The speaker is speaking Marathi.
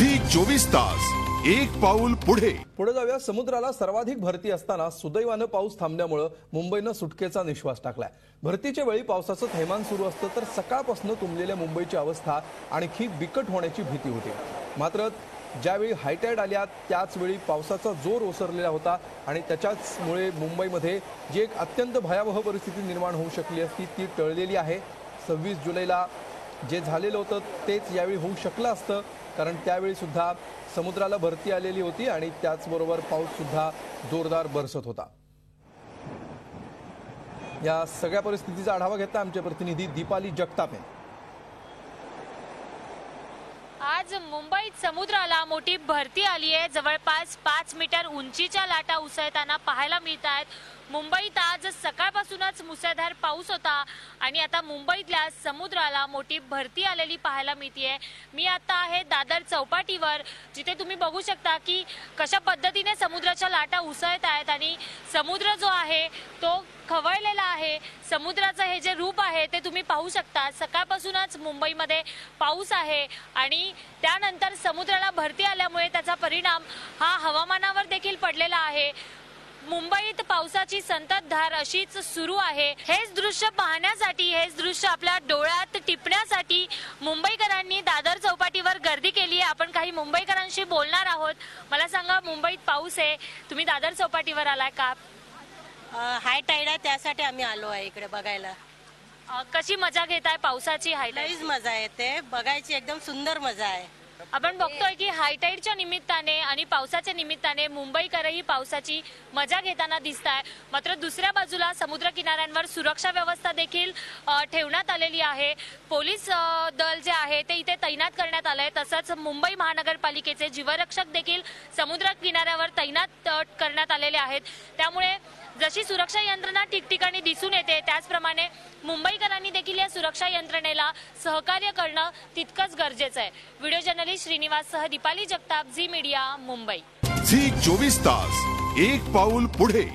झी 24 तास एक पाऊल पुढे जाऊया। समुद्राला सर्वाधिक भरती असताना सुदैवानं पाऊस थांबल्यामुळे मुंबईनं सुटकेचा निश्वास टाकलाय। भरतीच्या वेळी पावसाचं थैमान सुरू असतं तर सकाळपासून तुंबलेल्या मुंबईची अवस्था आणखी बिकट होण्याची भीती होती। मात्र ज्यावेळी हायटाईड आल्या त्याच वेळी पावसाचा जोर ओसरलेला होता आणि त्याच्यामुळे मुंबईमध्ये जी एक अत्यंत भयावह परिस्थिती निर्माण होऊ शकली असती ती टळलेली आहे। 26 जुलैला जे झालेलं होतं तेच यावेळी होऊ शकलं असतं, कारण त्यावेळी सुद्धा समुद्राला भरती आलेली होती आणि त्याचबरोबर पाऊस सुद्धा जोरदार बरसत होता। या सगळ्या परिस्थितीचा आढावा घेता आमचे प्रतिनिधी दीपाली जगताप यांनी। आज मुंबईत समुद्राला मोठी भरती आली आहे। जवळपास 5 मीटर उंचीच्या लाटा उसळताना पाहायला मिळत आहेत। मुंबईत आज सकाळपासूनच मुसळधार पाऊस होता आणि आता मुंबईतल्या समुद्राला मोठी भरती आलेली पाहायला मिळते। मी आता आहे दादर चौपाटीवर, जिथे तुम्ही बघू शकता की कशा पद्धतीने समुद्राच्या लाटा उसळत आहेत आणि समुद्र जो आहे तो खवळलेला आहे। समुद्राचं हे जे रूप आहे ते तुम्ही पाहू शकता। सकाळपासूनच मुंबईमध्ये पाऊस आहे आणि त्यानंतर समुद्राला भरती आल्यामुळे त्याचा परिणाम हा हवामानावर देखील पडलेला आहे। मुंबईत पावसाची संततधार अशीच सुरू आहे। हेच दृश्य पाहण्यासाठी, हेच दृश्य आपल्या डोळ्यात टिपण्यासाठी मुंबईकरांनी दादर चौपाटीवर गर्दी केली आहे। आपण काही मुंबईकरांशी बोलणार आहोत। मला सांगा, मुंबईत पाऊस आहे, तुम्ही दादर चौपाटीवर आलाय का? हाय टाईड आहे, त्यासाठी आम्ही आलो आहे इकडे बघायला। कशी मजा घेताय पावसाची? लईच मजा येते बघायची, एकदम सुंदर मजा आहे। आपण बघतोय की हायटाईडच्या निमित्ताने आणि पावसाच्या निमित्ताने मुंबईकरही पावसाची मजा घेताना दिसताय। मात्र दुसऱ्या बाजूला समुद्र किनाऱ्यांवर सुरक्षा व्यवस्था देखील ठेवण्यात आलेली आहे। पोलीस दल जे आहे ते इथे तैनात करण्यात आलंय। तसंच मुंबई महानगरपालिकेचे जीवरक्षक देखील समुद्र किनाऱ्यावर तैनात करण्यात आलेले आहेत। त्यामुळे जशी सुरक्षा यंत्रणा ठिकठिकाणी दिसून येते त्याचप्रमाणे मुंबईकरांनी देखील या सुरक्षा यंत्रणेला सहकार्य करणं तितकंच गरजेचं आहे। व्हिडिओ जर्नलिस्ट श्रीनिवास सह दीपाली जगताप, झी मीडिया, मुंबई। झी 24 तास एक पाऊल पुढे।